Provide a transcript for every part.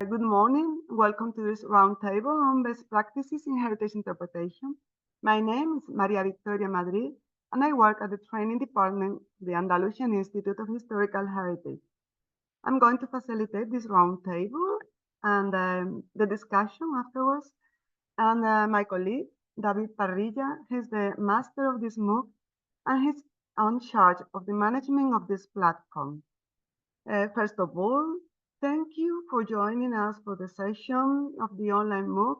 Good morning. Welcome to this roundtable on best practices in heritage interpretation. My name is Maria Victoria Madrid, and I work at the training department, the Andalusian Institute of Historical Heritage. I'm going to facilitate this roundtable and the discussion afterwards. And my colleague, David Parrilla, he's the master of this MOOC, and he's in charge of the management of this platform. First of all, thank you for joining us for the session of the online MOOC,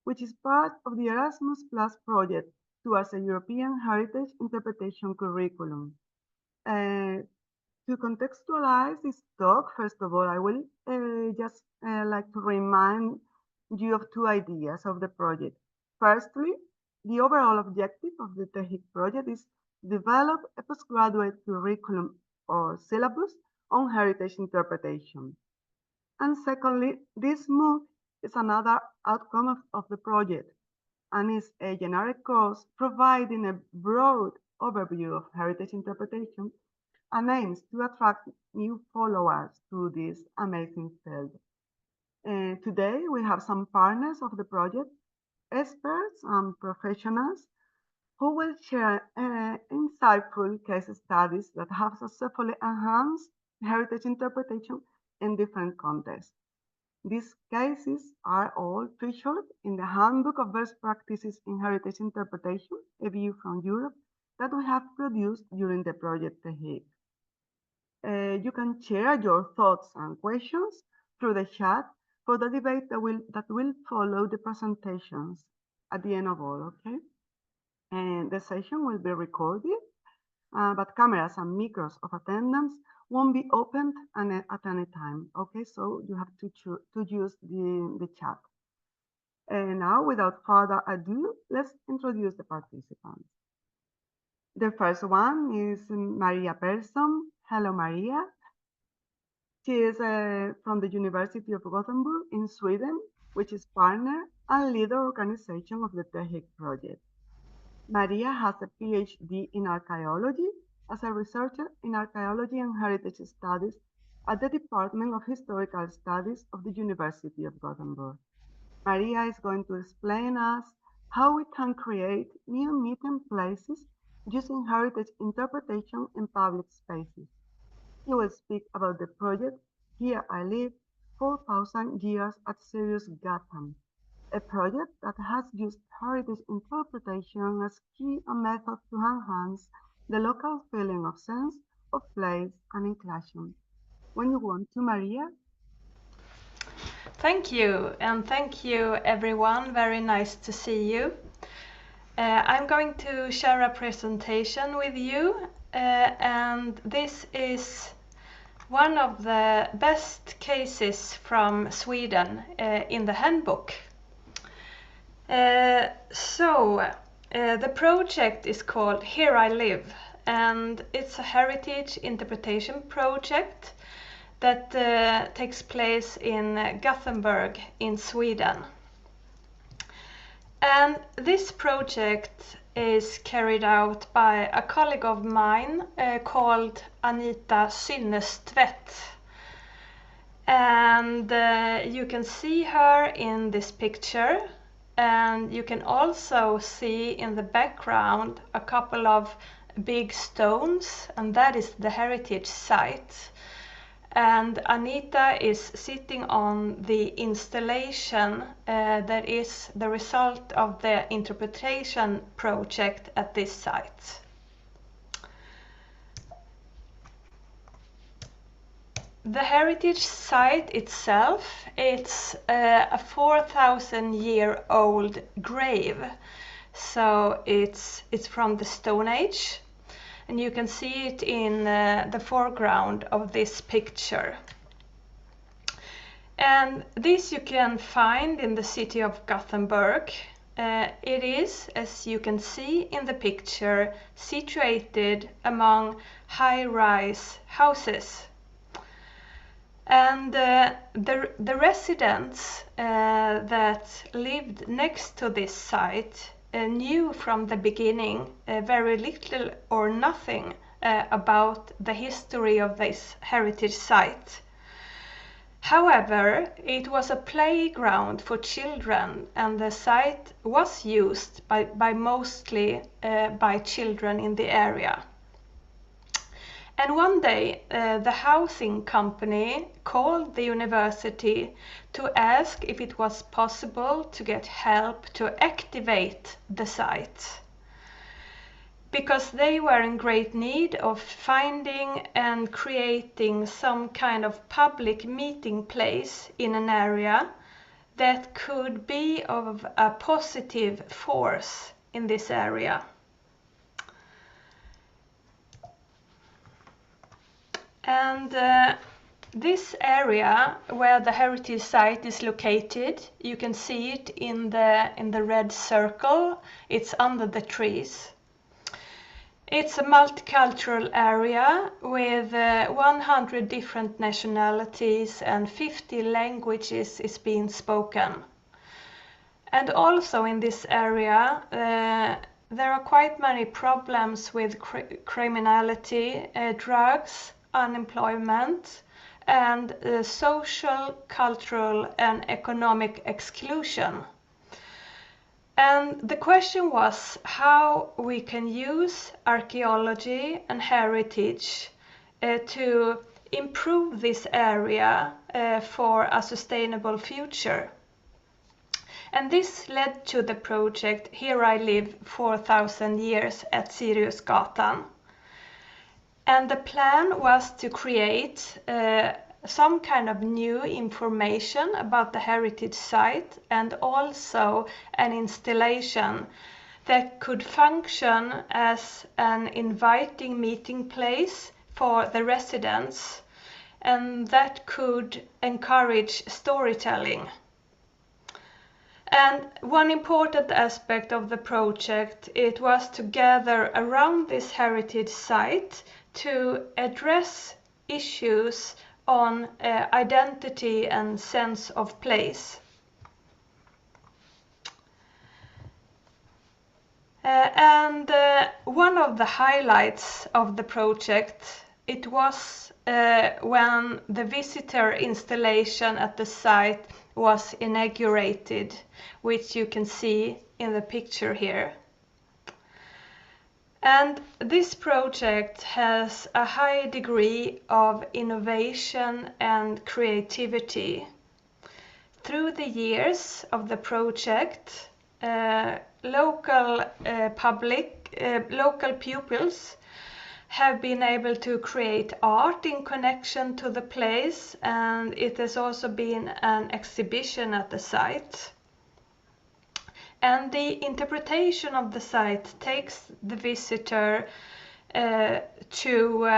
which is part of the Erasmus Plus project towards a European Heritage Interpretation curriculum. To contextualize this talk, first of all, I will just like to remind you of two ideas of the project. Firstly, the overall objective of the TEHIC project is develop a postgraduate curriculum or syllabus on heritage interpretation. And secondly, this MOOC is another outcome of the project and is a generic course providing a broad overview of heritage interpretation and aims to attract new followers to this amazing field. Today, we have some partners of the project, experts and professionals who will share insightful case studies that have successfully enhanced heritage interpretation in different contexts. These cases are all featured in the Handbook of Best Practices in Heritage Interpretation, a view from Europe, that we have produced during the Project TEHIC. You can share your thoughts and questions through the chat for the debate that will follow the presentations at the end of all, okay? And the session will be recorded, but cameras and micros of attendance won't be opened at any time, okay? So you have to use the chat. And now, without further ado, let's introduce the participants. The first one is Maria Persson. Hello, Maria. She is from the University of Gothenburg in Sweden, which is partner and leader organization of the TEHIC project. Maria has a PhD in archaeology as a researcher in archaeology and heritage studies at the Department of Historical Studies of the University of Gothenburg. Maria is going to explain us how we can create new meeting places using heritage interpretation in public spaces. She will speak about the project Here I Live, 4,000 Years at Sirius Gotham, a project that has used heritage interpretation as key a method to enhance the local feeling of sense of place and inclusion. When you want to, Maria. Thank you, and thank you everyone. Very nice to see you. I'm going to share a presentation with you, and this is one of the best cases from Sweden in the handbook. The project is called Here I Live, and it's a heritage interpretation project that takes place in Gothenburg in Sweden. And this project is carried out by a colleague of mine called Anita Synnestvedt. And you can see her in this picture. And you can also see in the background a couple of big stones, and that is the heritage site. And Anita is sitting on the installation that is the result of the interpretation project at this site. The heritage site itself, it's a 4,000-year-old grave, so it's from the Stone Age, and you can see it in the foreground of this picture. And this you can find in the city of Gothenburg. It is, as you can see in the picture, situated among high-rise houses. And the residents that lived next to this site knew from the beginning very little or nothing about the history of this heritage site. However, it was a playground for children, and the site was used mostly by children in the area. And one day, the housing company called the university to ask if it was possible to get help to activate the site, because they were in great need of finding and creating some kind of public meeting place in an area that could be of a positive force in this area. And this area where the heritage site is located, you can see it in the red circle. It's under the trees. It's a multicultural area with 100 different nationalities and 50 languages is being spoken. And also in this area there are quite many problems with criminality, drugs, unemployment, and social, cultural and economic exclusion. And the question was how we can use archaeology and heritage to improve this area for a sustainable future. And this led to the project Here I Live 4,000 Years at Siriusgatan. And the plan was to create some kind of new information about the heritage site and also an installation that could function as an inviting meeting place for the residents and that could encourage storytelling. And one important aspect of the project, it was to gather around this heritage site to address issues on identity and sense of place. And one of the highlights of the project, it was when the visitor installation at the site was inaugurated, which you can see in the picture here. And this project has a high degree of innovation and creativity. Through the years of the project, local pupils have been able to create art in connection to the place, and it has also been an exhibition at the site. And the interpretation of the site takes the visitor to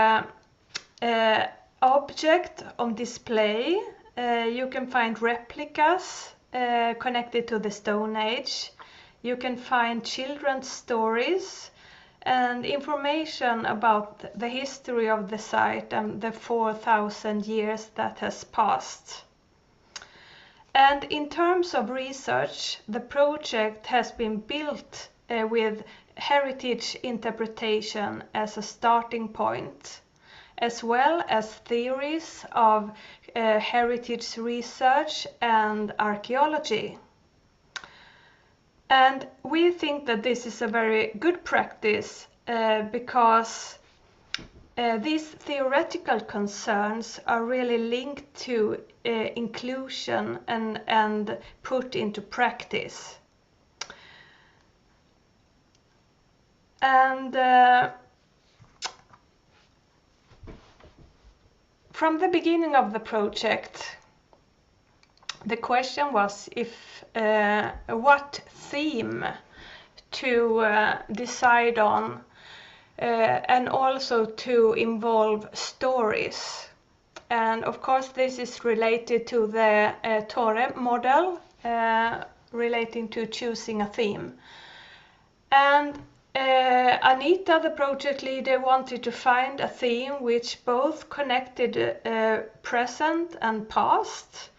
object on display. You can find replicas connected to the Stone Age. You can find children's stories and information about the history of the site and the 4,000 years that has passed. And in terms of research, the project has been built with heritage interpretation as a starting point, as well as theories of heritage research and archaeology. And we think that this is a very good practice because these theoretical concerns are really linked to inclusion and put into practice. And from the beginning of the project, the question was if what theme to decide on and also to involve stories. And of course this is related to the Torre model relating to choosing a theme. And Anita, the project leader, wanted to find a theme which both connected present and past,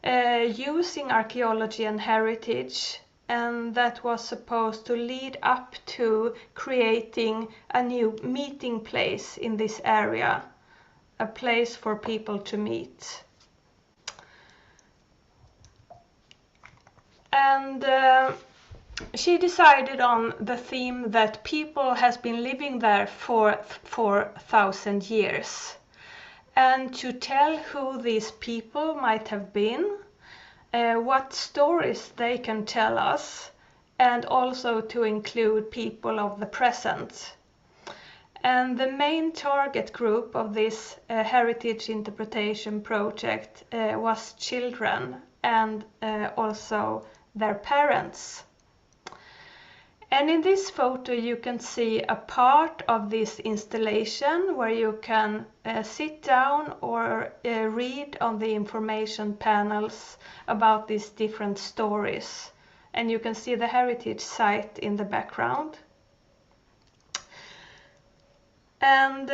using archaeology and heritage, and that was supposed to lead up to creating a new meeting place in this area, a place for people to meet. And she decided on the theme that people has been living there for 4,000 years, and to tell who these people might have been, what stories they can tell us, and also to include people of the present. And the main target group of this heritage interpretation project was children and also their parents. And in this photo you can see a part of this installation where you can sit down or read on the information panels about these different stories. And you can see the heritage site in the background. And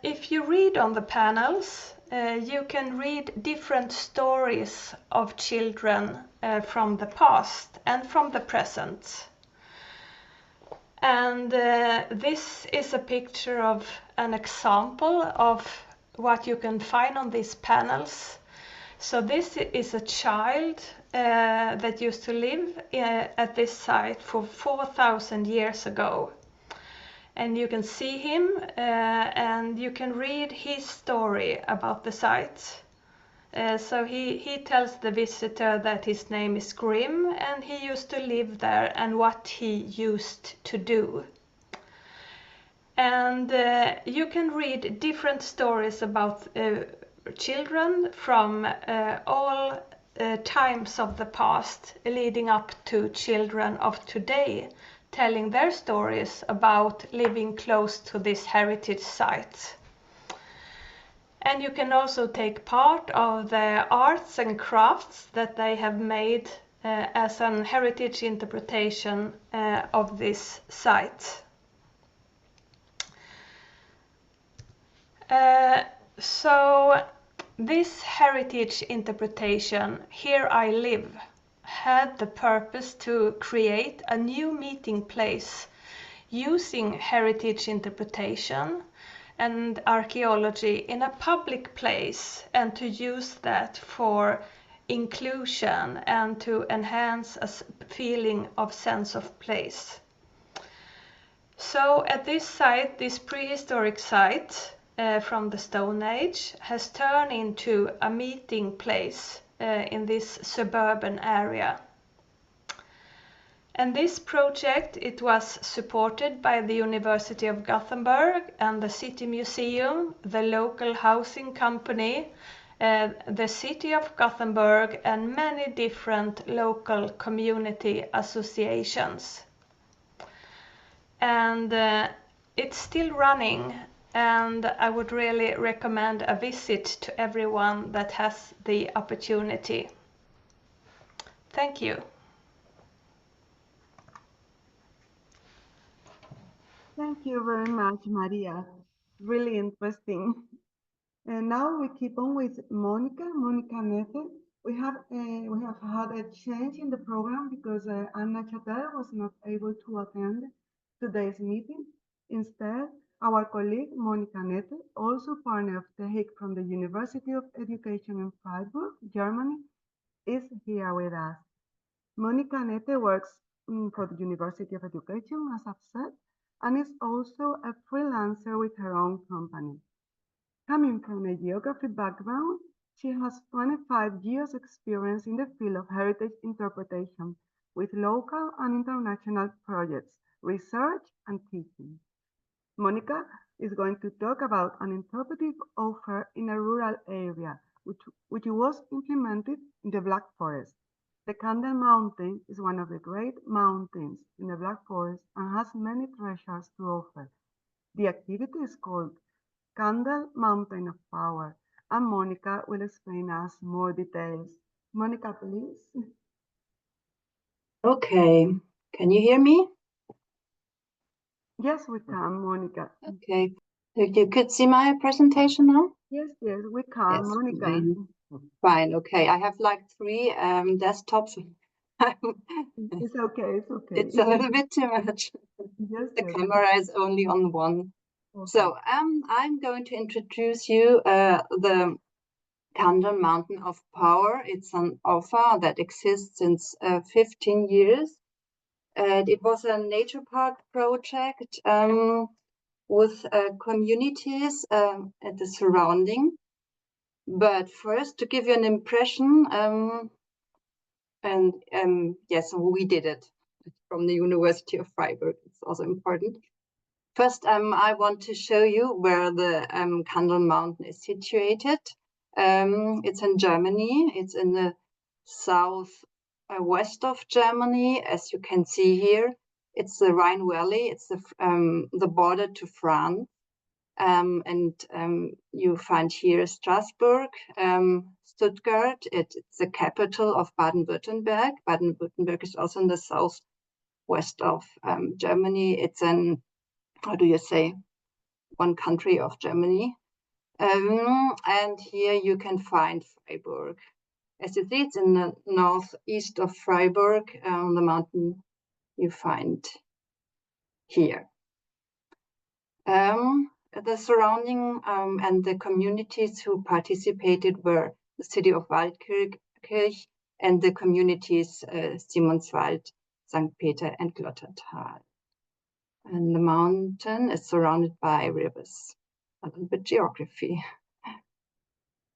if you read on the panels, you can read different stories of children from the past and from the present. And this is a picture of an example of what you can find on these panels. So this is a child that used to live at this site for 4,000 years ago. And you can see him and you can read his story about the site. So he tells the visitor that his name is Grim and he used to live there and what he used to do. And you can read different stories about children from all times of the past leading up to children of today, telling their stories about living close to this heritage site. And you can also take part of the arts and crafts that they have made as an heritage interpretation of this site. So this heritage interpretation, Here I Live, had the purpose to create a new meeting place using heritage interpretation and archaeology in a public place, and to use that for inclusion and to enhance a feeling of sense of place. So at this site, this prehistoric site from the Stone Age has turned into a meeting place in this suburban area. And this project, it was supported by the University of Gothenburg and the City Museum, the local housing company, the City of Gothenburg, and many different local community associations. And it's still running, and I would really recommend a visit to everyone that has the opportunity. Thank you. Thank you very much, Maria. Really interesting. And now we keep on with Monica Nete. We have had a change in the program because Anna Chatel was not able to attend today's meeting. Instead, our colleague Monica Nete, also partner of TEHIC from the University of Education in Freiburg, Germany, is here with us. Monica Nete works for the University of Education, as I've said, and is also a freelancer with her own company. Coming from a geography background, she has 25 years experience in the field of heritage interpretation with local and international projects, research, and teaching. Monica is going to talk about an interpretive offer in a rural area, which was implemented in the Black Forest. The Candle Mountain is one of the great mountains in the Black Forest and has many treasures to offer. The activity is called Candle Mountain of Power, and Monica will explain us more details. Monica, please. Okay, can you hear me? Yes, we can, Monica. Okay, you could see my presentation now? Yes, we can, Yes, Monica. Fine, okay. I have like 3 desktops. It's okay, it's okay. It's a little bit too much. Yes, The camera is only on one. Okay. So I'm going to introduce you the Candle Mountain of Power. It's an offer that exists since 15 years. It was a nature park project with communities at the surrounding. But first, to give you an impression, yes, we did it from the University of Freiburg. It's also important. First, I want to show you where the Candle Mountain is situated. It's in Germany. It's in the southwest of Germany, as you can see here. It's the Rhine Valley. It's the border to France. You find here Strasbourg, Stuttgart. It's the capital of Baden-Württemberg. Baden-Württemberg is also in the southwest of Germany. It's an, how do you say, one country of Germany. And here you can find Freiburg. As you see, it's in the northeast of Freiburg, the mountain you find here. The surrounding and the communities who participated were the city of Waldkirch and the communities Simonswald, St. Peter, and Glottertal. And the mountain is surrounded by rivers. A little bit geography.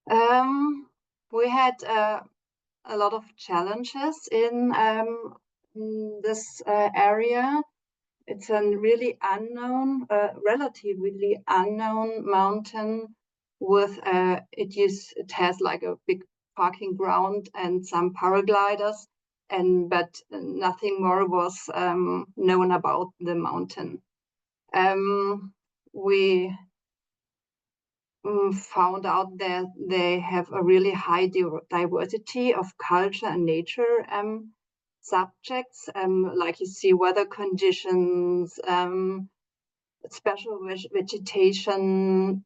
We had a lot of challenges in this area. It's a really unknown, relatively unknown mountain with, it has like a big parking ground and some paragliders, but nothing more was known about the mountain. We found out that they have a really high diversity of culture and nature subjects, like you see weather conditions, special vegetation,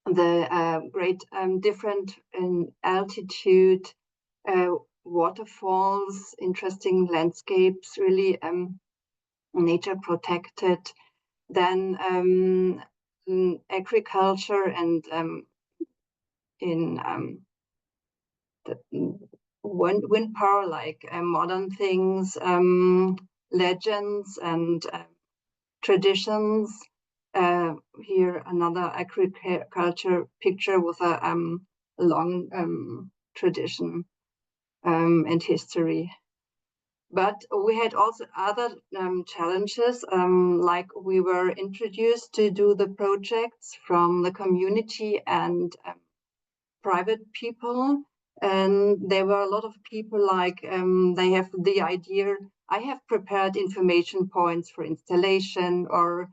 the great different in altitude, waterfalls, interesting landscapes, really nature protected. Then agriculture and in the wind power, like modern things, legends and traditions. Here another agriculture picture with a long tradition and history. But we had also other challenges, like we were introduced to do the projects from the community and private people. And there were a lot of people like, they have the idea, I have prepared information points for installation, or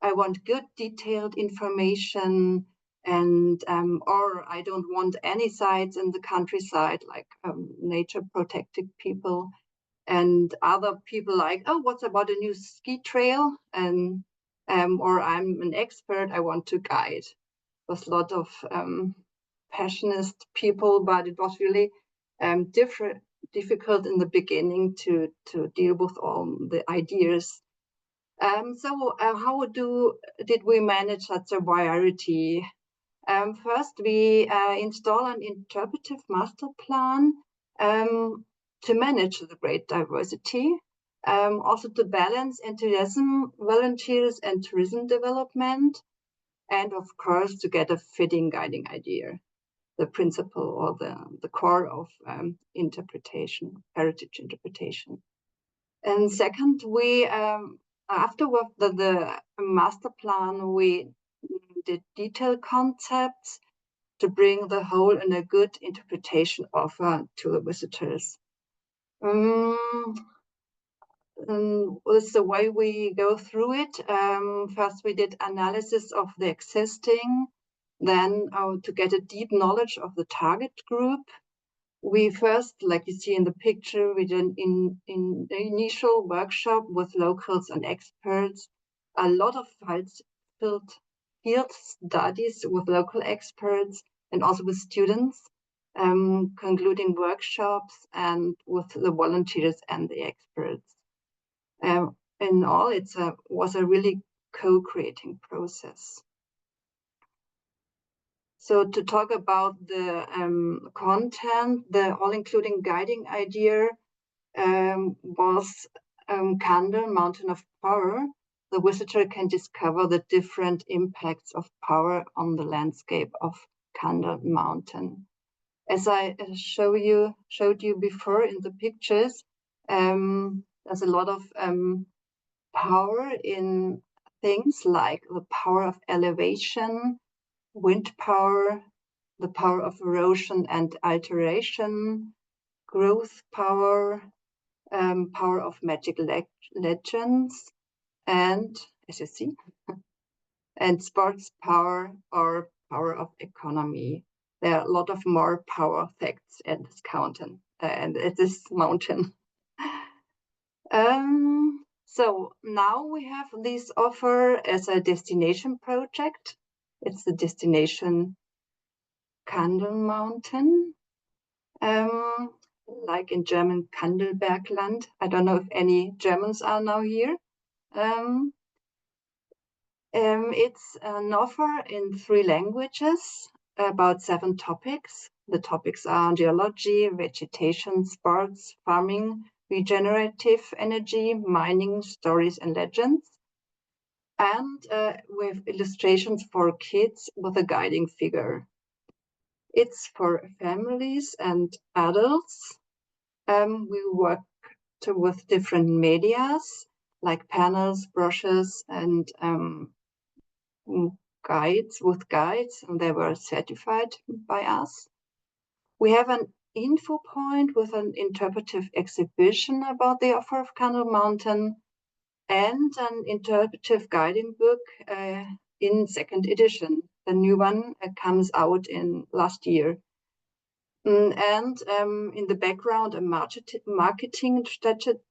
I want good detailed information, and or I don't want any sites in the countryside, like nature protected people. And other people like, oh, what's about a new ski trail? And or I'm an expert, I want to guide. There was a lot of passionate people, but it was really difficult in the beginning to deal with all the ideas. So how did we manage such a variety? First, we install an interpretive master plan to manage the great diversity, also to balance enthusiasm, volunteers, and tourism development, and of course to get a fitting guiding idea, the principle or the core of interpretation, heritage interpretation. And second, we after the master plan, we did detailed concepts to bring the whole in a good interpretation offer to the visitors. This is the way we go through it. First, we did analysis of the existing, then to get a deep knowledge of the target group. We first, like you see in the picture, we did in the initial workshop with locals and experts, a lot of field studies with local experts and also with students, concluding workshops and with the volunteers and the experts. In all, it was a really co-creating process. So to talk about the content, the all-including guiding idea was Candle, Mountain of Power. The visitor can discover the different impacts of power on the landscape of Candle Mountain. As I showed you before in the pictures, there's a lot of power in things like the power of elevation, wind power, the power of erosion and alteration, growth power, power of magic legends, and, as you see, and sports power or power of economy. There are a lot of more power facts at this mountain. So now we have this offer as a destination project. It's the destination Candle Mountain, like in German Kandelbergland. I don't know if any Germans are now here. It's an offer in 3 languages, about 7 topics. The topics are geology, vegetation, sports, farming, regenerative energy, mining, stories and legends, and with illustrations for kids with a guiding figure. It's for families and adults. We work with different medias like panels, brochures, and guides, and they were certified by us. We have an info point with an interpretive exhibition about the offer of Candle Mountain and an interpretive guiding book in 2nd edition. The new one comes out in last year. And in the background, a marketing strategic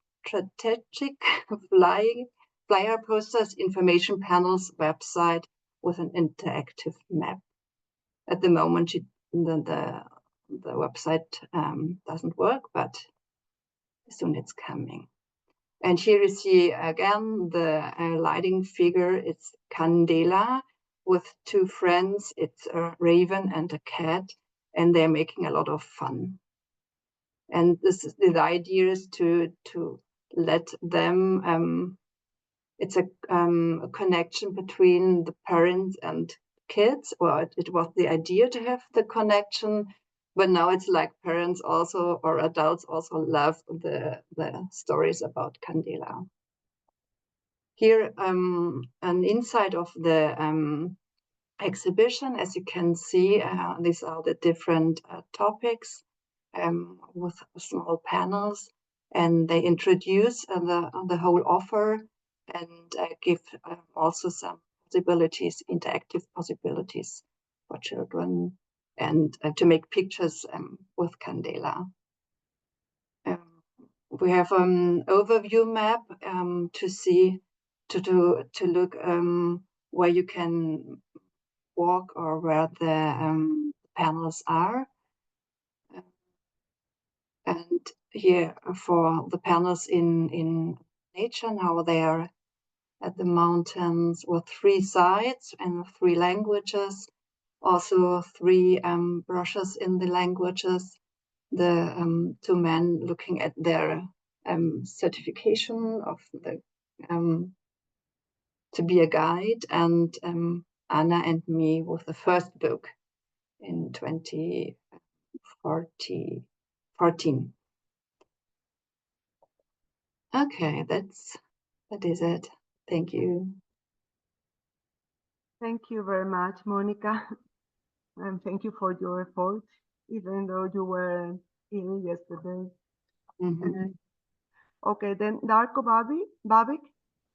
flyer posters, information panels, website with an interactive map. At the moment, the website doesn't work, but soon it's coming. And here you see again the lighting figure. It's Candela with 2 friends. It's a raven and a cat, and they're making a lot of fun. And the idea is to let them. It's a connection between the parents and kids. Well, it was the idea to have the connection, but now it's like parents also, or adults also, love the stories about Candela. Here, an inside of the exhibition, as you can see, these are the different topics with small panels, and they introduce the whole offer and give also some possibilities, interactive possibilities for children, and to make pictures with Candela. We have an overview map to look where you can walk or where the panels are. And here for the panels in nature, now they are at the mountains with 3 sides and 3 languages, also 3 brochures in the languages, the 2 men looking at their certification of the to be a guide, and Anna and me with the first book in 2014. Okay, that is it. Thank you. Thank you very much, Monica. And thank you for your effort, even though you were ill yesterday. Okay, then Darko Babic.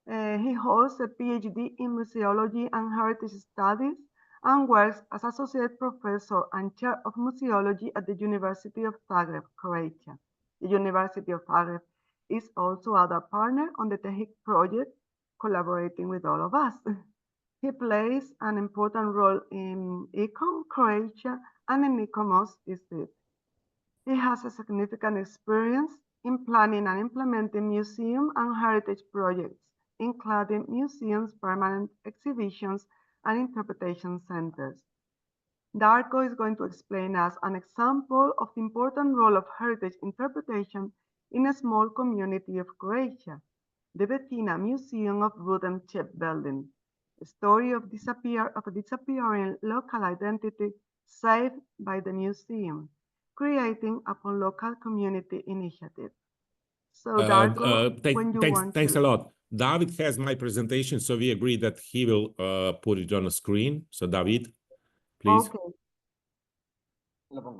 He holds a PhD in museology and heritage studies and works as associate professor and chair of museology at the University of Zagreb, Croatia. The University of Zagreb is also other partner on the TEHIC project, collaborating with all of us. He plays an important role in ICOM, Croatia, and in ICOMOS district. He has a significant experience in planning and implementing museum and heritage projects, including museums, permanent exhibitions, and interpretation centers. Darko is going to explain us an example of the important role of heritage interpretation in a small community of Croatia, the Betina Museum of Wooden Shipbuilding, a story of a disappearing local identity saved by the museum, creating upon local community initiative. So Darko, thanks a lot. David has my presentation, so we agree that he will put it on the screen. So David, please.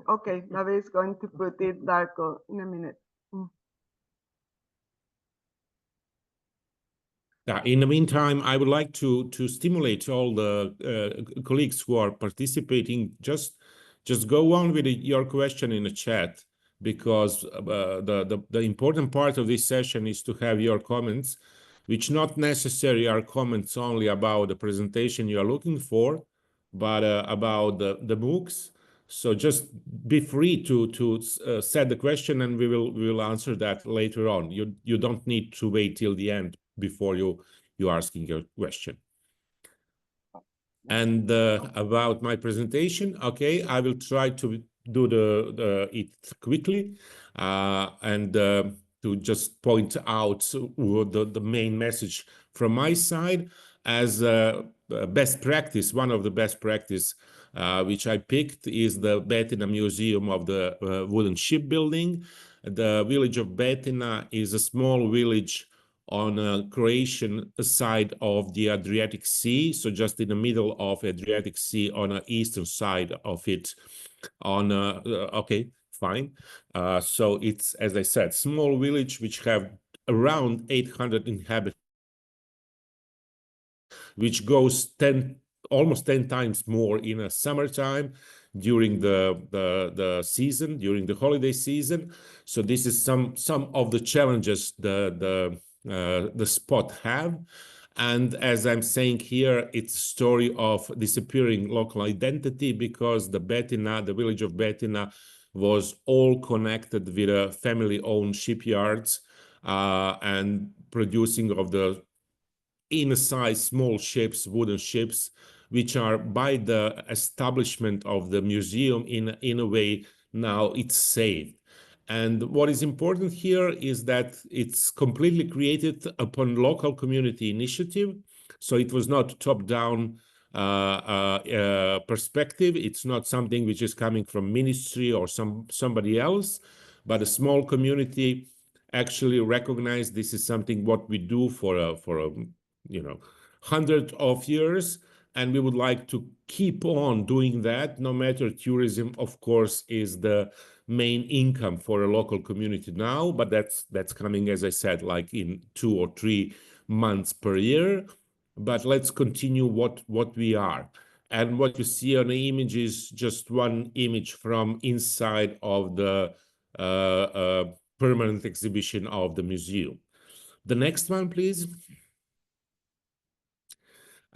Okay, David is going to put it, Darko, in a minute. In the meantime, I would like to stimulate all the colleagues who are participating. Just go on with your question in the chat, because the important part of this session is to have your comments, which not necessarily are comments only about the presentation you are looking for, but about the MOOCs. So just be free to set the question, and we will answer that later on. You don't need to wait till the end before you asking your question. And about my presentation, okay, I will try to do it quickly and to just point out the main message from my side as best practice. One of the best practice which I picked is the Betina Museum of the Wooden Shipbuilding. The village of Betina is a small village on the Croatian side of the Adriatic Sea, so just in the middle of Adriatic Sea on the eastern side of it. Okay, fine. So it's, as I said, small village which have around 800 inhabitants, which goes almost 10 times more in a summertime during the season, during the holiday season. So this is some of the challenges the spot have. And as I'm saying here, it's a story of disappearing local identity, because the village of Betina was all connected with a family-owned shipyards and producing of the in-size small ships, wooden ships, which are by the establishment of the museum in a way now it's saved. And what is important here is that it's completely created upon local community initiative. So it was not top-down perspective. It's not something which is coming from ministry or somebody else, but a small community actually recognized this is something what we do for a hundred of years, and we would like to keep on doing that, no matter tourism, of course, is the main income for a local community now, but that's coming, as I said, like in 2 or 3 months per year. But let's continue what we are. And what you see on the image is just one image from inside of the permanent exhibition of the museum. The next one, please.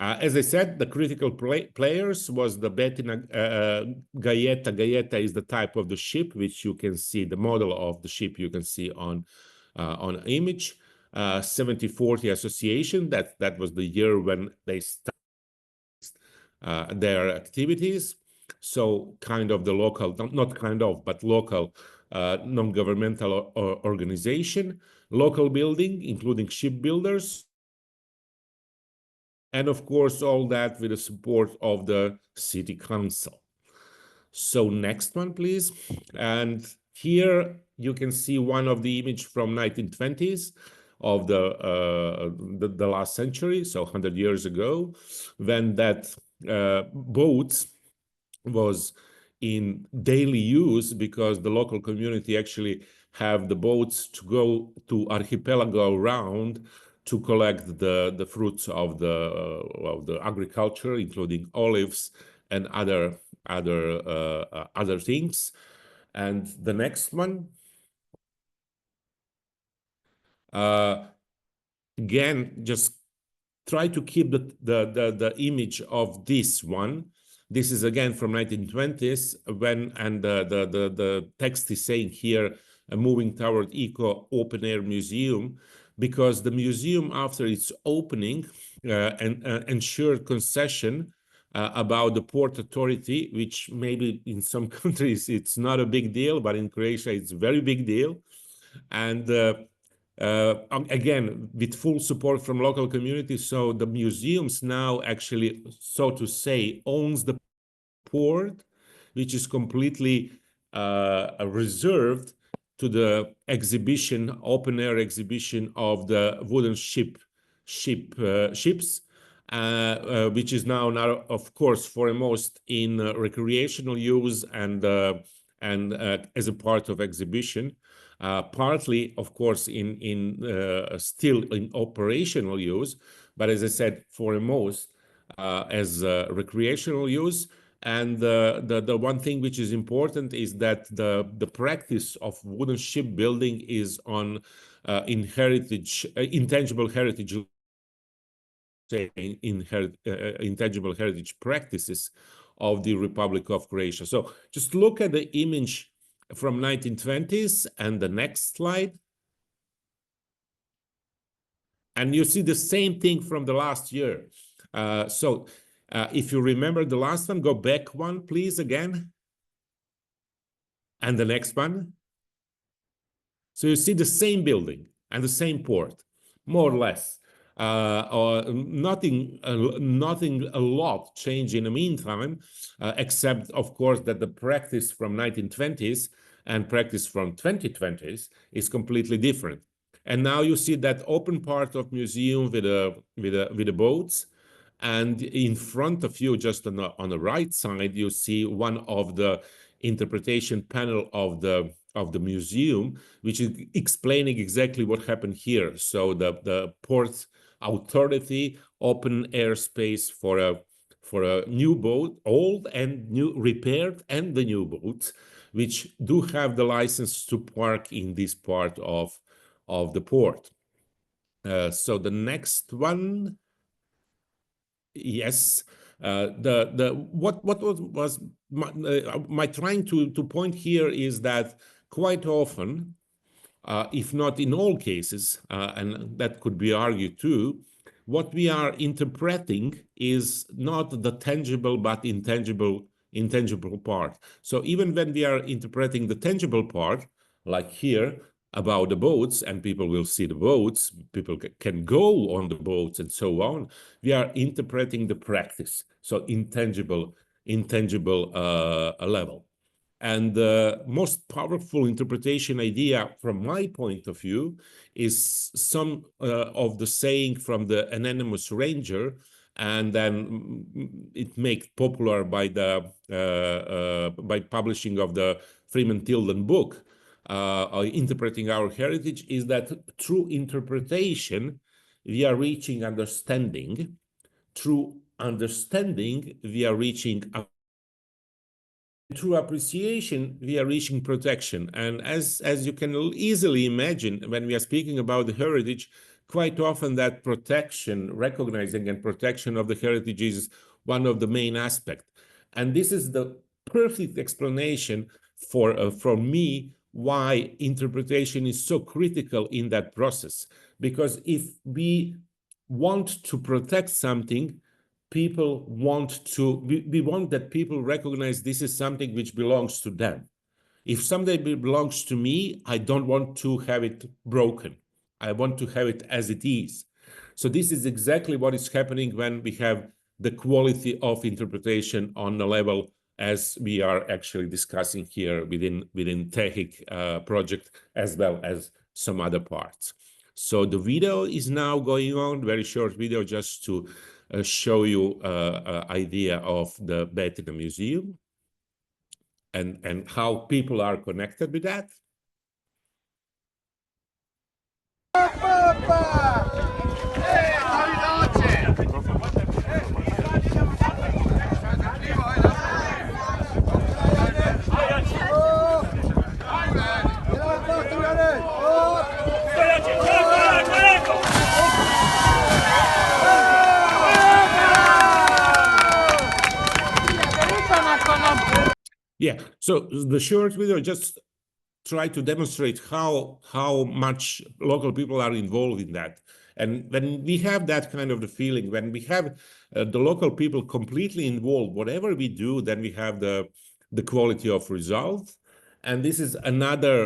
As I said, the critical players was the Betina Gaeta. Gaeta is the type of the ship, which you can see, the model of the ship you can see on image. 7040 Association, that was the year when they started their activities. So kind of the local, not kind of, but local non-governmental organization, local building, including shipbuilders, and of course, all that with the support of the city council. So next one, please. And here you can see one of the image from 1920s of the last century, so 100 years ago, when that boat was in daily use, because the local community actually have the boats to go to archipelago around to collect the fruits of the agriculture, including olives and other things. And the next one, again, just try to keep the image of this one. This is again from 1920s, when, and the text is saying here, moving toward eco open air museum, because the museum, after its opening, ensured concession about the Port Authority, which maybe in some countries it's not a big deal, but in Croatia it's a very big deal. And again, with full support from local communities, so the museums now actually, so to say, owns the port, which is completely reserved to the exhibition, open-air exhibition of the wooden ships, which is now, of course, foremost in recreational use and as a part of exhibition. Partly, of course, still in operational use, but as I said, foremost as recreational use. And the one thing which is important is that the practice of wooden ship building is on intangible heritage, intangible heritage practices of the Republic of Croatia. So just look at the image from 1920s and the next slide. And you see the same thing from the last year. If you remember the last one, go back one, please, again. And the next one. So you see the same building and the same port, more or less. Nothing a lot changed in the meantime, except, of course, that the practice from 1920s and practice from 2020s is completely different. And now you see that open part of museum with the boats. And in front of you, just on the right side, you see one of the interpretation panel of the museum, which is explaining exactly what happened here. So the Port Authority open airspace for a new boat, old and new, repaired, and the new boats, which do have the license to park in this part of the port. So the next one. Yes, what was my trying to point here is that quite often, if not in all cases, and that could be argued too, what we are interpreting is not the tangible but intangible part. So even when we are interpreting the tangible part, like here, about the boats, and people will see the boats, people can go on the boats and so on, we are interpreting the practice, so intangible level. And the most powerful interpretation idea from my point of view is some of the saying from the anonymous ranger, and then it made popular by publishing of the Freeman Tilden book, Interpreting Our Heritage, is that through interpretation, we are reaching understanding. Through understanding, we are reaching through appreciation, we are reaching protection. And as you can easily imagine, when we are speaking about the heritage, quite often that protection, recognizing and protection of the heritage is one of the main aspects. And this is the perfect explanation for me why interpretation is so critical in that process. Because if we want to protect something, we want that people recognize this is something which belongs to them. If something belongs to me, I don't want to have it broken. I want to have it as it is. So this is exactly what is happening when we have the quality of interpretation on the level as we are actually discussing here within TEHIC project, as well as some other parts. So the video is now going on, very short video, just to show you an idea of the bed in the museum and how people are connected with that. Yeah, so the short video just try to demonstrate how much local people are involved in that. And when we have that kind of the feeling, when we have the local people completely involved, whatever we do, then we have the quality of results. And this is another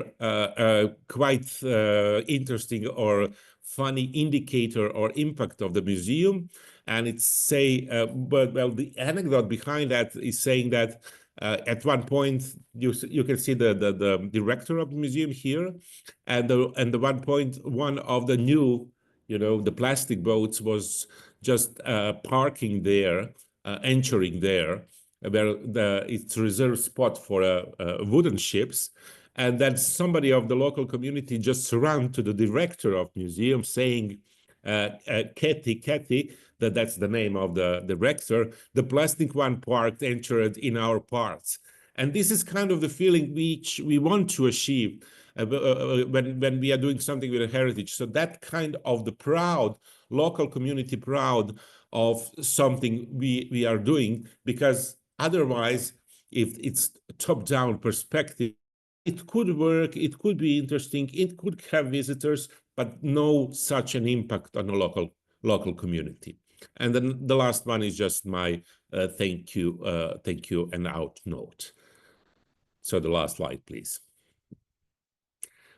quite interesting or funny indicator or impact of the museum. And it's the anecdote behind that is saying that at one point you can see the director of the museum here, and the one point one of the new, the plastic boats was just parking there, anchoring there, where it's a reserved spot for wooden ships. And then somebody of the local community just ran to the director of museum saying, Kathy, that's the name of the director, the plastic one parked entered in our parts. And this is kind of the feeling which we want to achieve when we are doing something with a heritage. So that kind of the proud, local community proud of something we are doing, because otherwise, if it's top-down perspective, it could work, it could be interesting, it could have visitors, but no such an impact on the local community. And then the last one is just my thank you and out note. So the last slide, please.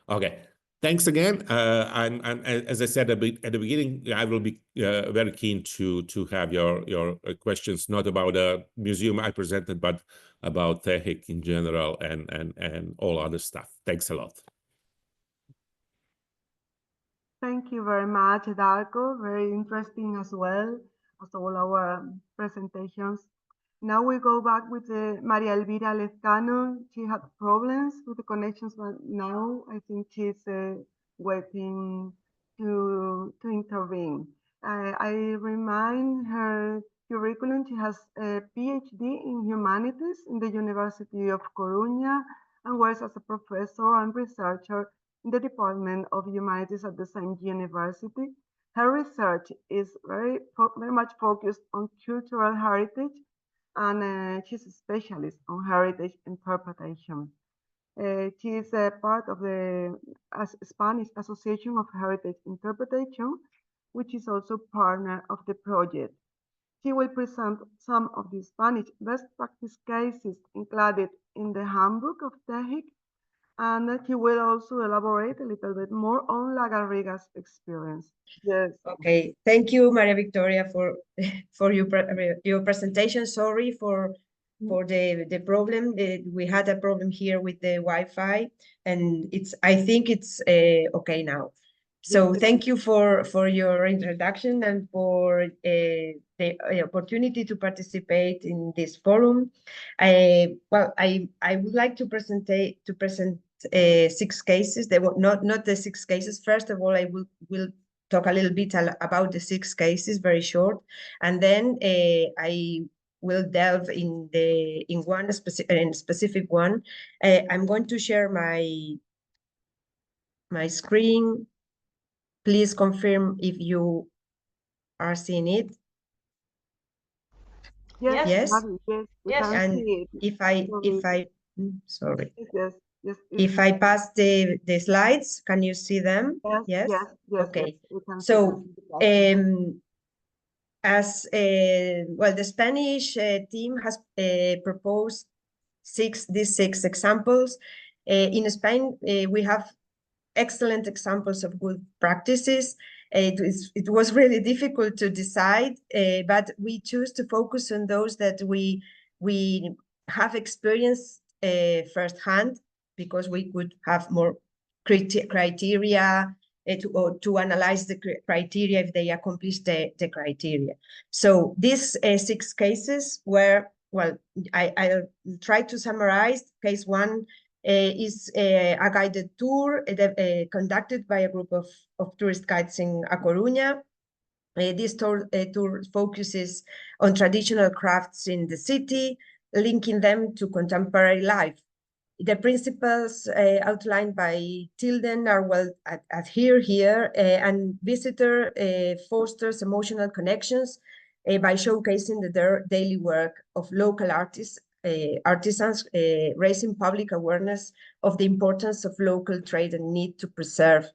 Okay, thanks again. And as I said at the beginning, I will be very keen to have your questions, not about the museum I presented, but about TEHIC in general and all other stuff. Thanks a lot. Thank you very much, Darko. Very interesting as well as all our presentations. Now we go back with Maria Elvira Lezcano. She had problems with the connections, but now I think she's waiting to intervene. I remind her curriculum. She has a PhD in humanities in the University of Coruña and works as a professor and researcher in the Department of Humanities at the same university. Her research is very much focused on cultural heritage, and she's a specialist on heritage interpretation. She is a part of the Spanish Association of Heritage Interpretation, which is also partner of the project. She will present some of the Spanish best practice cases included in the handbook of TEHIC, and he will also elaborate a little bit more on La Garriga's experience. Yes. Okay, thank you, Maria Victoria, for your presentation. Sorry for the problem. We had a problem here with the Wi-Fi, and I think it's okay now. So thank you for your introduction and for the opportunity to participate in this forum. Well, I would like to present 6 cases. They were not the 6 cases. First of all, I will talk a little bit about the 6 cases, very short, and then I will delve in one specific one. I'm going to share my screen. Please confirm if you are seeing it. Yes. Yes. Yes. And if I sorry. Yes. If I pass the slides, can you see them? Yes. Okay. Yes, so as well, the Spanish team has proposed these 6 examples. In Spain, we have excellent examples of good practices. It was really difficult to decide, but we choose to focus on those that we have experienced firsthand, because we could have more criteria to analyze the criteria if they accomplish the criteria. So these 6 cases were, well, I'll try to summarize. Case 1 is a guided tour conducted by a group of tourist guides in A Coruña. This tour focuses on traditional crafts in the city, linking them to contemporary life. The principles outlined by Tilden are well adhered here, and visitor fosters emotional connections by showcasing the daily work of local artisans, raising public awareness of the importance of local trade and need to preserve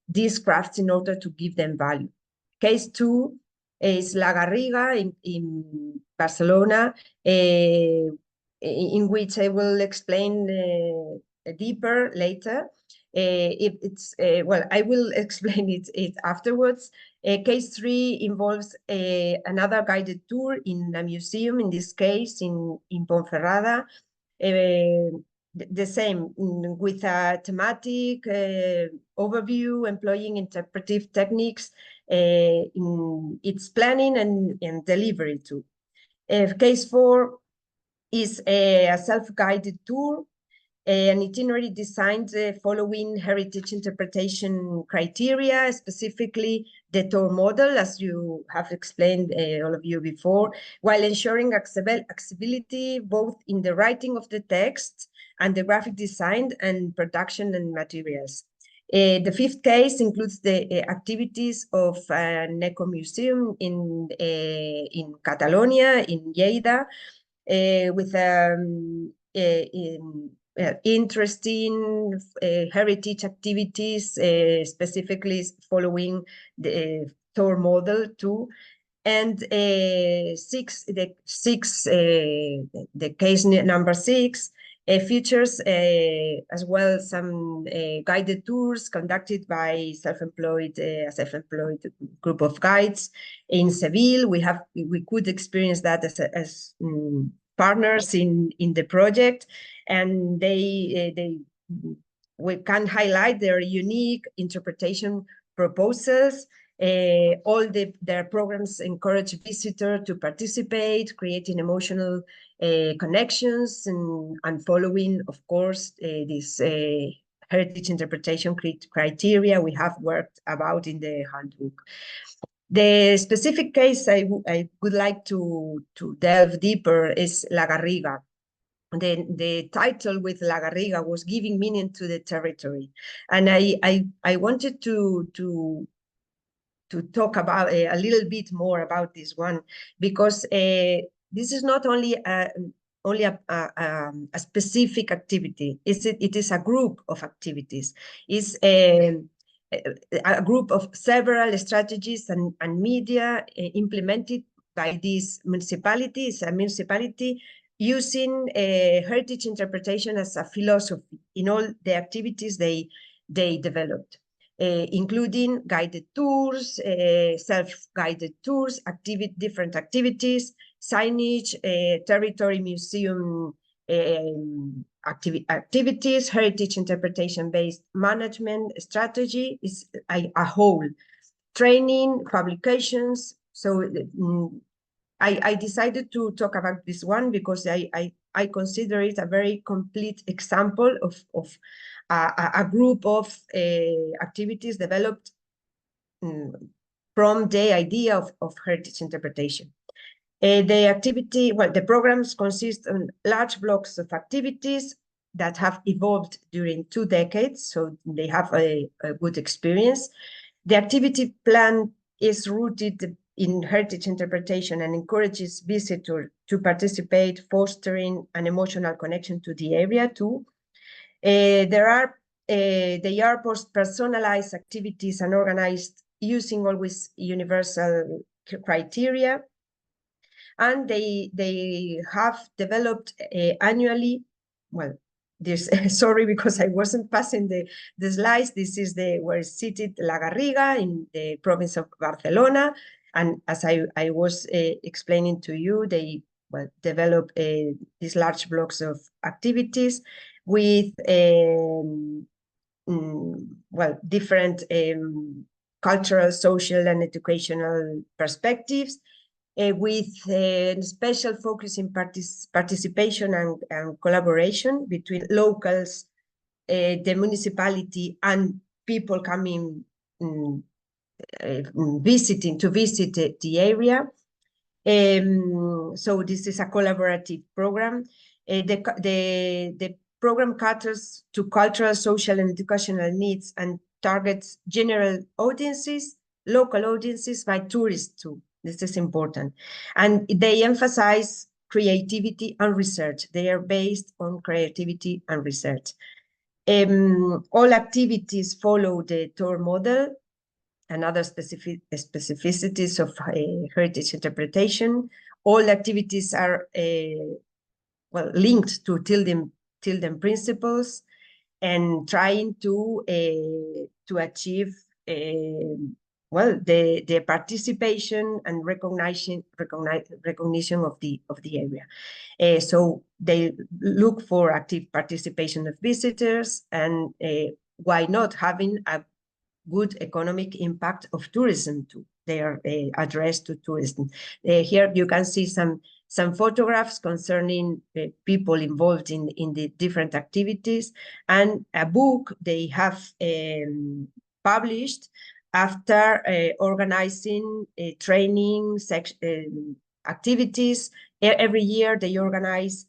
these crafts in order to give them value. Case 2 is La Garriga in Barcelona, in which I will explain deeper later. Well, I will explain it afterwards. Case 3 involves another guided tour in a museum, in this case in Ponferrada. The same, with a thematic overview, employing interpretive techniques in its planning and delivery too. Case 4 is a self-guided tour, an itinerary designed following heritage interpretation criteria, specifically the tour model, as you have explained, all of you before, while ensuring accessibility both in the writing of the text and the graphic design and production and materials. The 5th case includes the activities of an eco-museum in Catalonia, in Lleida, with interesting heritage activities, specifically following the tour model too. And the case number 6 features as well some guided tours conducted by a self-employed group of guides in Seville. We could experience that as partners in the project, and we can highlight their unique interpretation proposals. All their programs encourage visitors to participate, creating emotional connections and following, of course, this heritage interpretation criteria we have worked about in the handbook. The specific case I would like to delve deeper is La Garriga. The title with La Garriga was giving meaning to the territory, and I wanted to talk about a little bit more about this one, because this is not only a specific activity. It is a group of activities. It's a group of several strategies and media implemented by this municipality. It's a municipality using heritage interpretation as a philosophy in all the activities they developed, including guided tours, self-guided tours, different activities, signage, territory museum activities, heritage interpretation-based management strategy is a whole, training, publications. So I decided to talk about this one because I consider it a very complete example of a group of activities developed from the idea of heritage interpretation. The programs consist of large blocks of activities that have evolved during 2 decades, so they have a good experience. The activity plan is rooted in heritage interpretation and encourages visitors to participate, fostering an emotional connection to the area too. They are personalized activities and organized using always universal criteria. And they have developed annually, well, this, sorry, because I wasn't passing the slides. This is where it's seated La Garriga in the province of Barcelona. And as I was explaining to you, they develop these large blocks of activities with different cultural, social, and educational perspectives, with special focus in participation and collaboration between locals, the municipality, and people coming visit the area. So this is a collaborative program. The program caters to cultural, social, and educational needs and targets general audiences, local audiences, by tourists too. This is important. And they emphasize creativity and research. They are based on creativity and research. All activities follow the tour model, and other specificities of heritage interpretation. All activities are well, linked to Tilden principles, and trying to achieve well, the participation and recognition of the area. So they look for active participation of visitors, and why not having a good economic impact of tourism too. They are addressed to tourism. Here you can see some photographs concerning people involved in the different activities, and a book they have published after organizing training activities. Every year they organize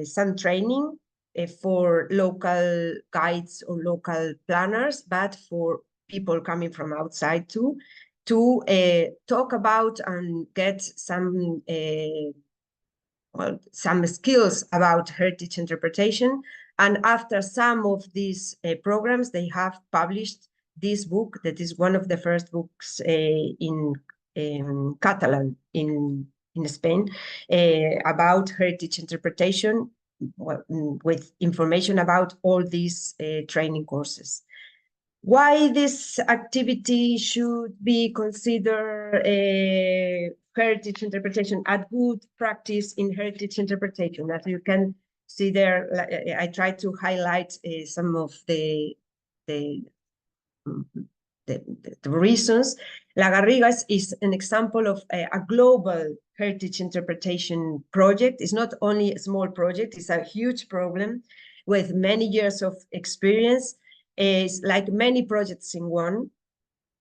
some training for local guides or local planners, but for people coming from outside too, to talk about and get some well, some skills about heritage interpretation. And after some of these programs, they have published this book that is one of the first books in Catalan in Spain about heritage interpretation, with information about all these training courses. Why this activity should be considered heritage interpretation, a good practice in heritage interpretation? As you can see there, I try to highlight some of the reasons. La Garriga is an example of a global heritage interpretation project. It's not only a small project, it's a huge problem with many years of experience. It's like many projects in one,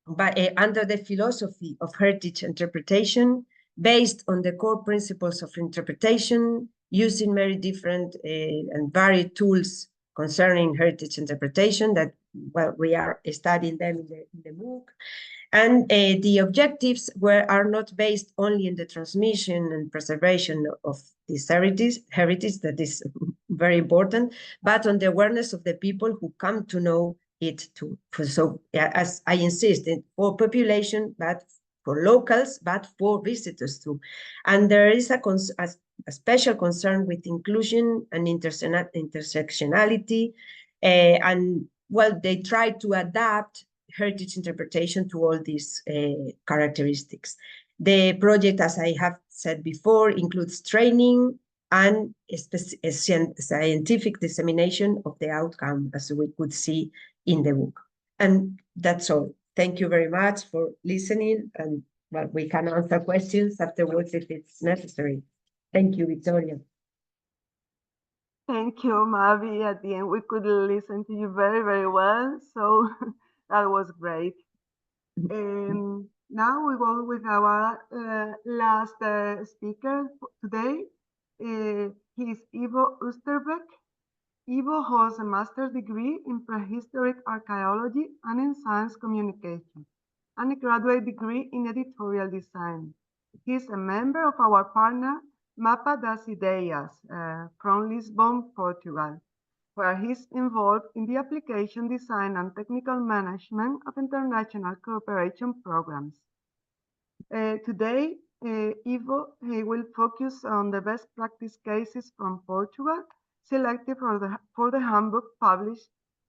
but under the philosophy of heritage interpretation, based on the core principles of interpretation, using very different and varied tools concerning heritage interpretation that, well, we are studying them in the MOOC. And the objectives are not based only in the transmission and preservation of this heritage that is very important, but on the awareness of the people who come to know it too. So as I insist, for population, but for locals, but for visitors too. And there is a special concern with inclusion and intersectionality, and well, they try to adapt heritage interpretation to all these characteristics. The project, as I have said before, includes training and scientific dissemination of the outcome, as we could see in the book. And that's all. Thank you very much for listening, and well, we can answer questions afterwards if it's necessary. Thank you, Victoria. Thank you, Mavi. At the end, we could listen to you very, very well. So that was great. Now we go with our last speaker today. He is Ivo Oosterbeek. Ivo holds a master's degree in prehistoric archaeology and in science communication, and a graduate degree in editorial design. He is a member of our partner, Mapa das Ideias, from Lisbon, Portugal, where he's involved in the application, design, and technical management of international cooperation programs. Today, Ivo will focus on the best practice cases from Portugal, selected for the handbook published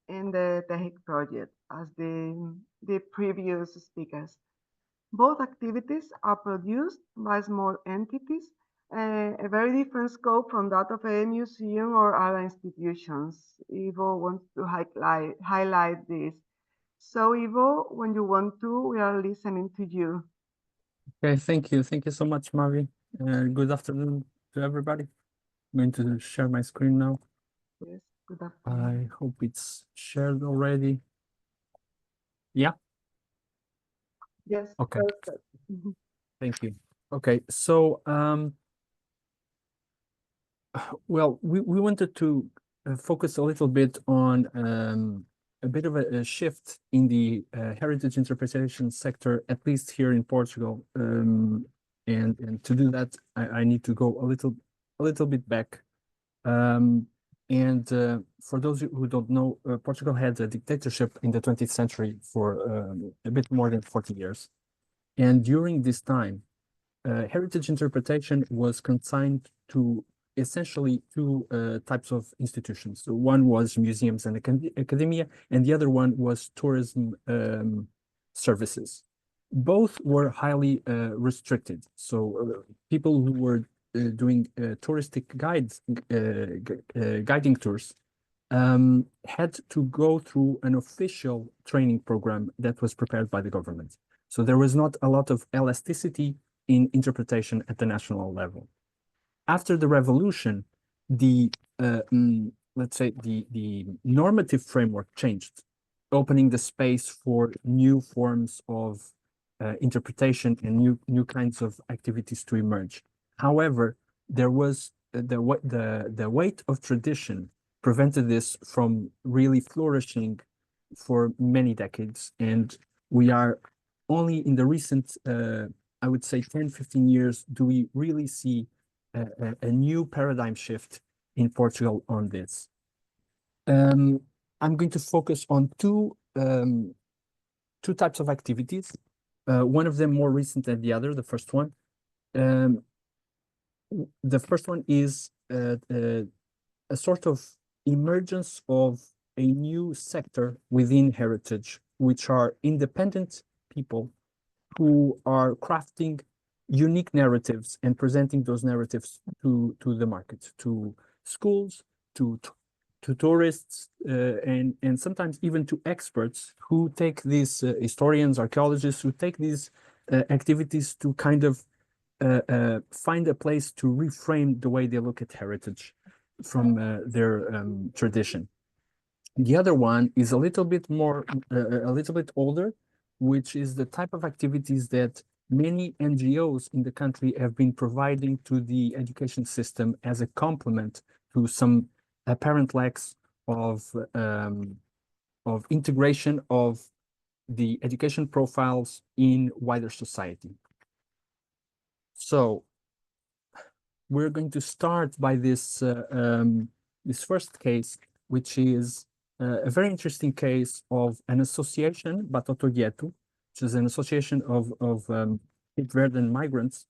in the TEHIC project, as the previous speakers. Both activities are produced by small entities, a very different scope from that of a museum or other institutions. Ivo wants to highlight this. So Ivo, when you want to, we are listening to you. Okay, thank you. Thank you so much, Mavi. Good afternoon to everybody. I'm going to share my screen now. Yes, good afternoon. I hope it's shared already. Yeah? Yes, okay. Perfect. Thank you. Okay, so well, we wanted to focus a little bit on a bit of a shift in the heritage interpretation sector, at least here in Portugal. And to do that, I need to go a little bit back. And And for those who don't know, Portugal had a dictatorship in the 20th century for a bit more than 40 years. And during this time, heritage interpretation was consigned to essentially two types of institutions. So one was museums and academia, and the other one was tourism services. Both were highly restricted. So people who were doing touristic guiding tours had to go through an official training program that was prepared by the government. So there was not a lot of elasticity in interpretation at the national level. After the revolution, let's say the normative framework changed, opening the space for new forms of interpretation and new kinds of activities to emerge. However, there was the weight of tradition prevented this from really flourishing for many decades, and we are only in the recent, I would say 10, 15 years, do we really see a new paradigm shift in Portugal on this. I'm going to focus on two types of activities, one of them more recent than the other, the first one. The first one is a sort of emergence of a new sector within heritage, which are independent people who are crafting unique narratives and presenting those narratives to the market, to schools, to tourists, and sometimes even to experts who take these historians, archaeologists, who take these activities to kind of find a place to reframe the way they look at heritage from their tradition. The other one is a little bit more, a little bit older, which is the type of activities that many NGOs in the country have been providing to the education system as a complement to some apparent lacks of integration of the education profiles in wider society. So we're going to start by this this first case, which is a very interesting case of an association, Batotoyetu, which is an association of Cape Verdean migrants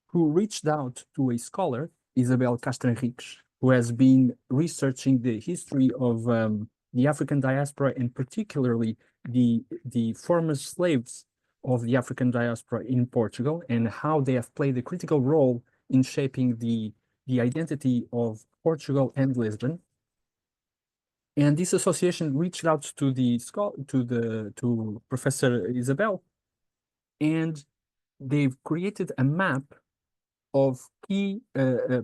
who reached out to a scholar, Isabel Castro Henriques, who has been researching the history of the African diaspora, and particularly the former slaves of the African diaspora in Portugal, and how they have played a critical role in shaping the identity of Portugal and Lisbon. And this association reached out to to Professor Isabel, and they've created a map of key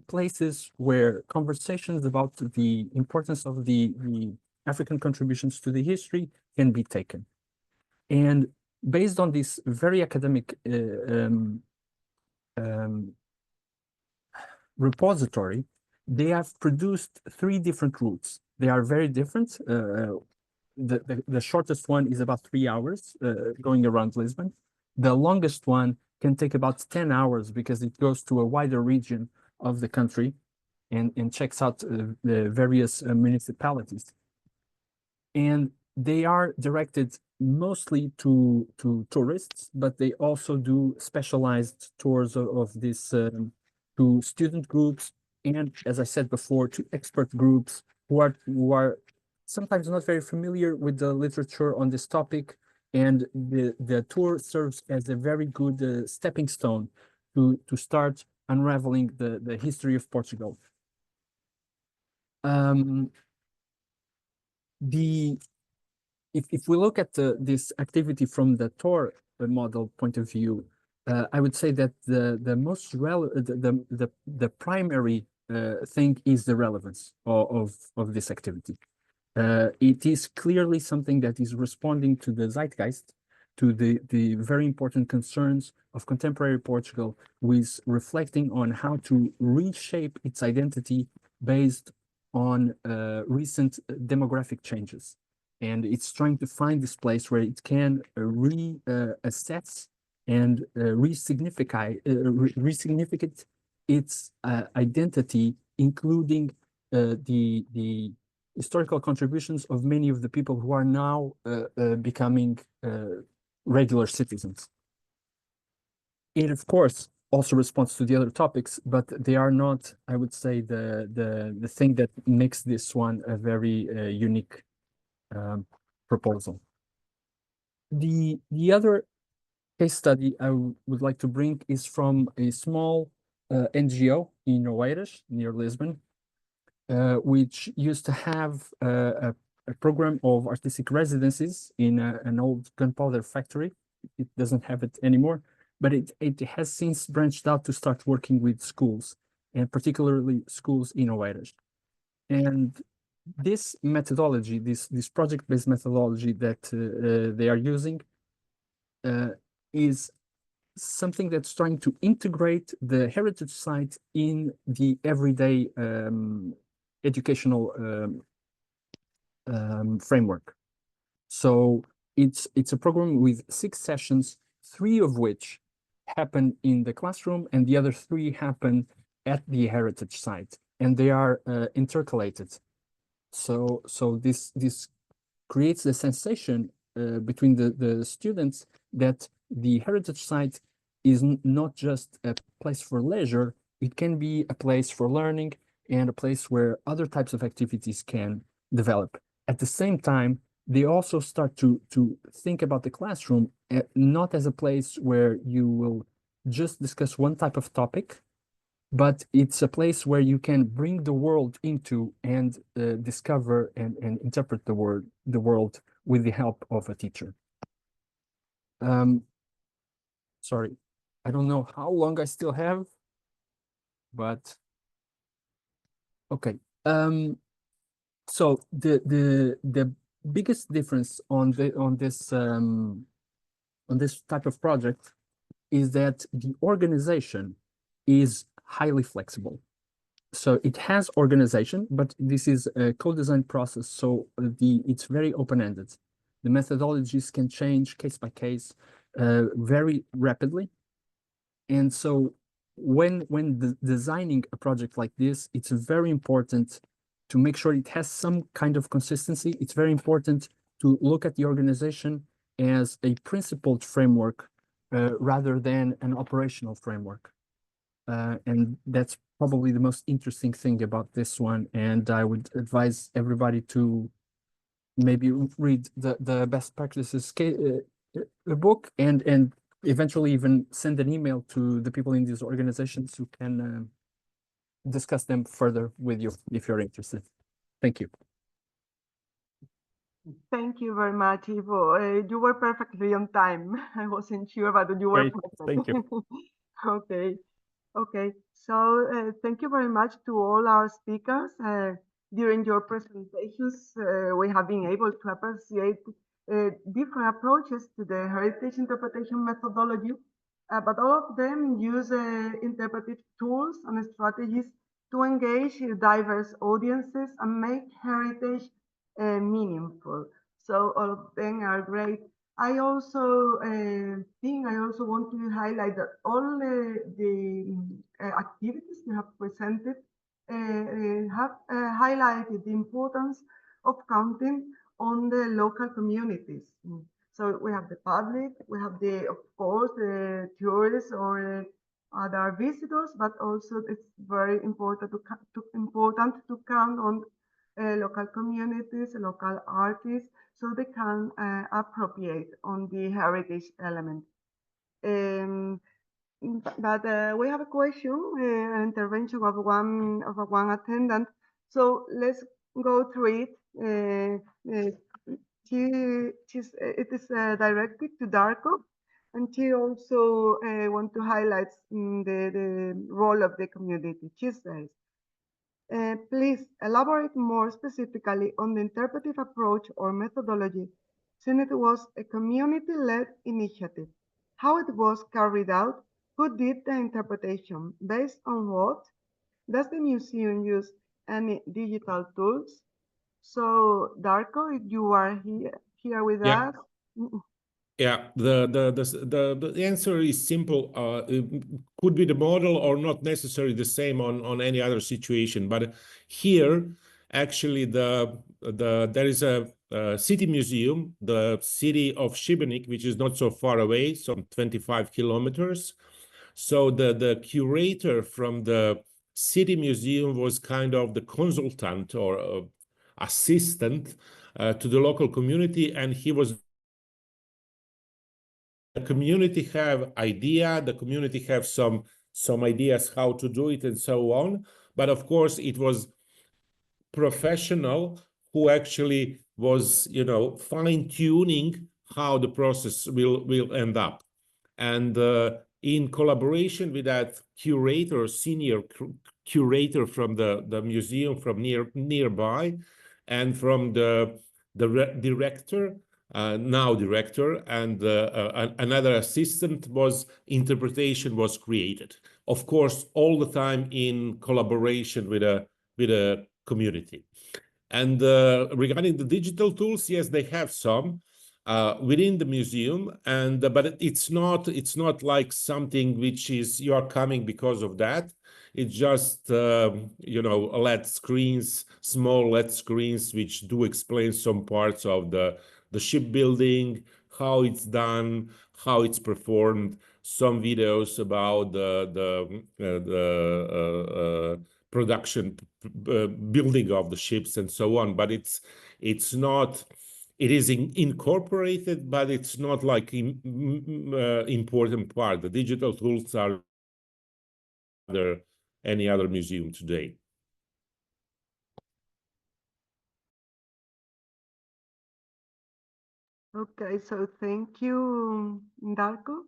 places where conversations about the importance of the African contributions to the history can be taken. And based on this very academic repository, they have produced 3 different routes. They are very different. The shortest one is about 3 hours going around Lisbon. The longest one can take about 10 hours because it goes to a wider region of the country and checks out the various municipalities. And they are directed mostly to tourists, but they also do specialized tours of this to student groups, and as I said before, to expert groups who are sometimes not very familiar with the literature on this topic. And the tour serves as a very good stepping stone to start unraveling the history of Portugal. If we look at this activity from the tour model point of view, I would say that the most relevant, the primary thing is the relevance of this activity. It is clearly something that is responding to the zeitgeist, to the very important concerns of contemporary Portugal, with reflecting on how to reshape its identity based on recent demographic changes. And it's trying to find this place where it can reassess and resignificate its identity, including the historical contributions of many of the people who are now becoming regular citizens. It, of course, also responds to the other topics, but they are not, I would say, the thing that makes this one a very unique proposal. The other case study I would like to bring is from a small NGO in Oeiras, near Lisbon, which used to have a program of artistic residencies in an old gunpowder factory. It doesn't have it anymore, but it has since branched out to start working with schools, and particularly schools in Oeiras. And this methodology, this project-based methodology that they are using is something that's trying to integrate the heritage site in the everyday educational framework. So it's a program with 6 sessions, 3 of which happen in the classroom and the other 3 happen at the heritage site, and they are intercalated. So this creates the sensation between the students that the heritage site is not just a place for leisure, it can be a place for learning and a place where other types of activities can develop. At the same time, they also start to think about the classroom not as a place where you will just discuss one type of topic, but it's a place where you can bring the world into and discover and interpret the world with the help of a teacher. Sorry, I don't know how long I still have, but okay. So the biggest difference on this type of project is that the organization is highly flexible. So it has organization, but this is a co-design process, so it's very open-ended. The methodologies can change case by case very rapidly. And so when designing a project like this, it's very important to make sure it has some kind of consistency. It's very important to look at the organization as a principled framework rather than an operational framework. And that's probably the most interesting thing about this one. And I would advise everybody to maybe read the best practices book and eventually even send an email to the people in these organizations who can discuss them further with you if you're interested. Thank you. Thank you very much, Ivo. You were perfectly on time. I wasn't sure, but you were Great. perfect. Thank you. Okay. So thank you very much to all our speakers. During your presentations, we have been able to appreciate different approaches to the heritage interpretation methodology, but all of them use interpretive tools and strategies to engage diverse audiences and make heritage meaningful. So all of them are great. I also want to highlight that all the activities you have presented have highlighted the importance of counting on the local communities. So we have the public, we have of course, the tourists or other visitors, but also it's very important to count on local communities, local artists, so they can appropriate on the heritage element. But we have a question, an intervention of one attendant. So let's go through it. It is directed to Darko, and she also want to highlight the role of the community. She says, please elaborate more specifically on the interpretive approach or methodology, since it was a community-led initiative. How it was carried out, who did the interpretation, based on what? Does the museum use any digital tools? So, Darko, if you are here with us. Yeah, the answer is simple. It could be the model or not necessarily the same on any other situation. But here, actually, there is a city museum, the city of Šibenik, which is not so far away, some 25 kilometers. So the curator from the city museum was kind of the consultant or assistant to the local community, and he was. The community have idea, the community have some ideas how to do it and so on. But of course, it was professional who actually was, fine tuning how the process will end up. And in collaboration with that curator, senior curator from the museum from nearby, and from the director, now director, and another assistant, interpretation was created. Of course, all the time in collaboration with a community. And regarding the digital tools, yes, they have some within the museum, and but it's not like something which is you are coming because of that. It's just LED screens, small LED screens, which do explain some parts of the shipbuilding, how it's done, how it's performed, some videos about the production, building of the ships and so on. But it is incorporated, but it's not like important part. The digital tools are there any other museum today. Okay, so thank you, Darko.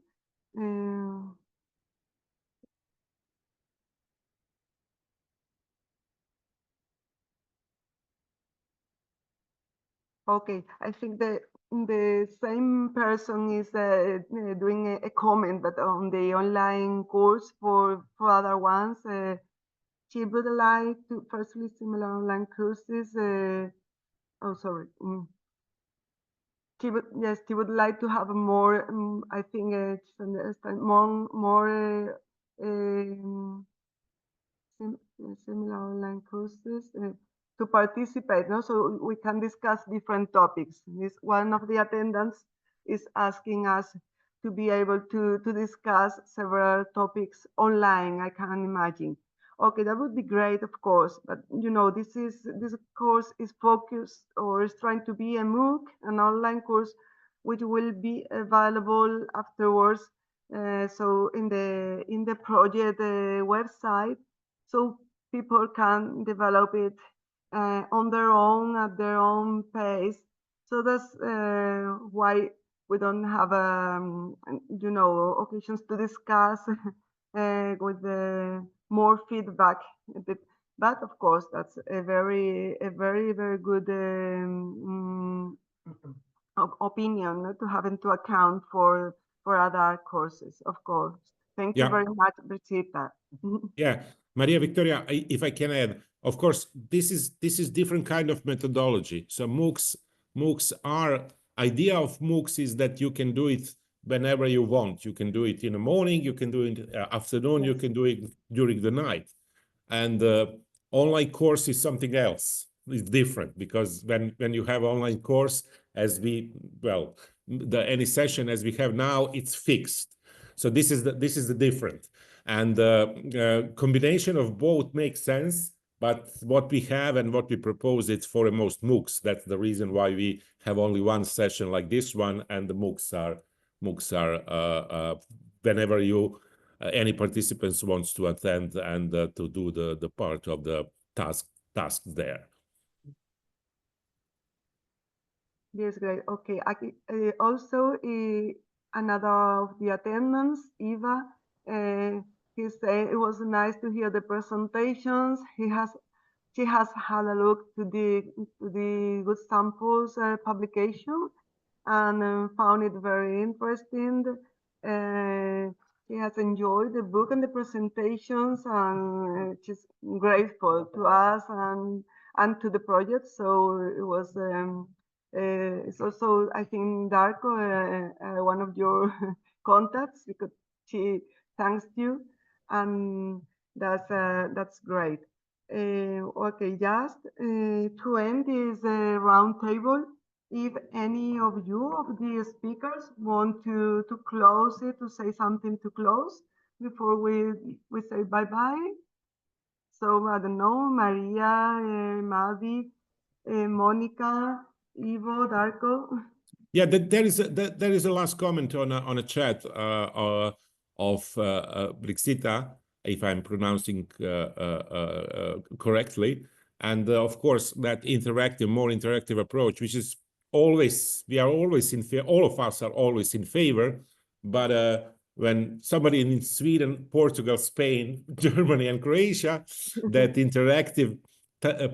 Okay, I think the same person is doing a comment, but on the online course for other ones. She would like to firstly similar online courses. Oh, sorry. She would like to have more. I think it's understand more similar online courses to participate. No, so we can discuss different topics. This one of the attendants is asking us to be able to discuss several topics online. I can imagine. Okay, that would be great, of course, but this course is focused or is trying to be a MOOC, an online course, which will be available afterwards. So in the project website, so people can develop it on their own at their own pace. So that's why we don't have occasions to discuss with more feedback. But of course, that's a very good opinion to have into account for other courses. Of course, thank you very much, Brigitta. Yeah, Maria Victoria, if I can add, of course, this is different kind of methodology. So MOOCs are idea of MOOCs is that you can do it whenever you want. You can do it in the morning, you can do it afternoon, you can do it during the night. And online course is something else. It's different because when you have online course, any session as we have now, it's fixed. So this is the different. And combination of both makes sense, but what we have and what we propose, it's for most MOOCs. That's the reason why we have only one session like this one, and the MOOCs are whenever any participants wants to attend and to do the part of the task there. Yes, great. Okay. Also, another of the attendants, Eva, he said it was nice to hear the presentations. She has had a look to the good samples publication and found it very interesting. She has enjoyed the book and the presentations, and she's grateful to us and to the project. So it was it's also, I think, Darko, one of your contacts, because she thanks you, and that's great. Okay, just to end this round table, if any of you, of the speakers, want to close it, to say something to close before we say bye-bye. So, I don't know, Maria, Mavi, Monica, Ivo, Darko. Yeah, there is a last comment on a chat of Brixita, if I'm pronouncing correctly, and of course that more interactive approach, which is always, we are always in favor, all of us are always in favor, but when somebody in Sweden, Portugal, Spain, Germany, and Croatia, that interactive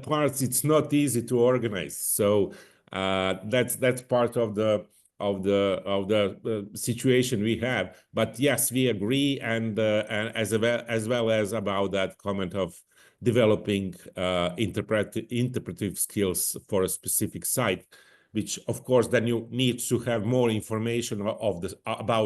parts, it's not easy to organize. So that's part of the situation we have. But yes, we agree, and as well as about that comment of developing interpretive skills for a specific site, which of course then you need to have more information about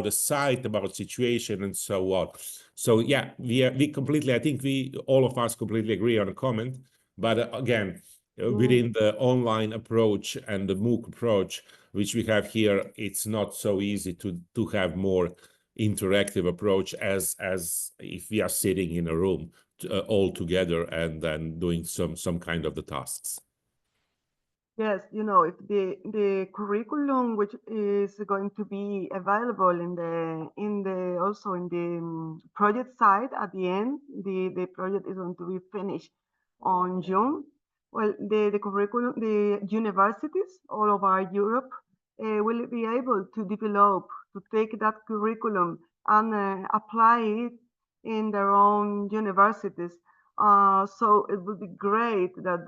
the site, about situation, and so on. So yeah, we completely, I think all of us completely agree on a comment. But again, within the online approach and the MOOC approach, which we have here, it's not so easy to have more interactive approach as if we are sitting in a room all together and then doing some kind of the tasks. Yes, you know, if the curriculum which is going to be available in the also in the project side at the end, the project is going to be finished on June. Well, the curriculum, the universities all over Europe will be able to develop, to take that curriculum and apply it in their own universities. So it would be great that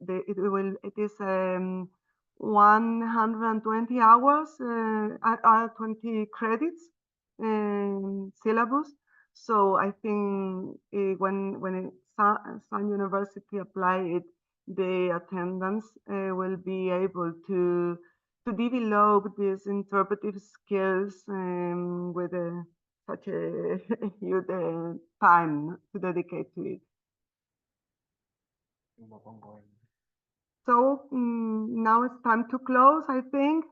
it is 120 hours, 20 credits syllabus. So I think when some university apply it, the attendance will be able to develop these interpretive skills with such a huge time to dedicate to it. So now it's time to close, I think.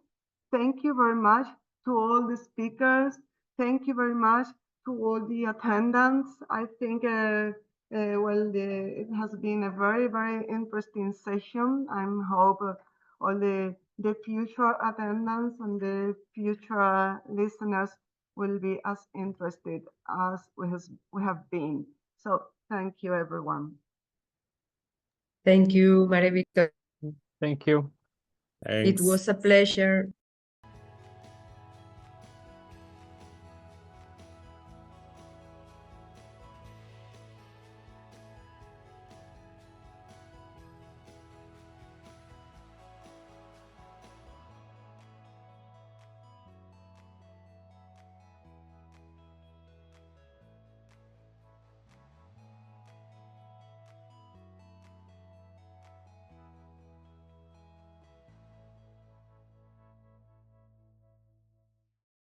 Thank you very much to all the speakers. Thank you very much to all the attendants. I think, it has been a very, very interesting session. I hope all the future attendants and the future listeners will be as interested as we have been. So thank you, everyone. Thank you, Maria Victoria. Thank you. Thanks. It was a pleasure.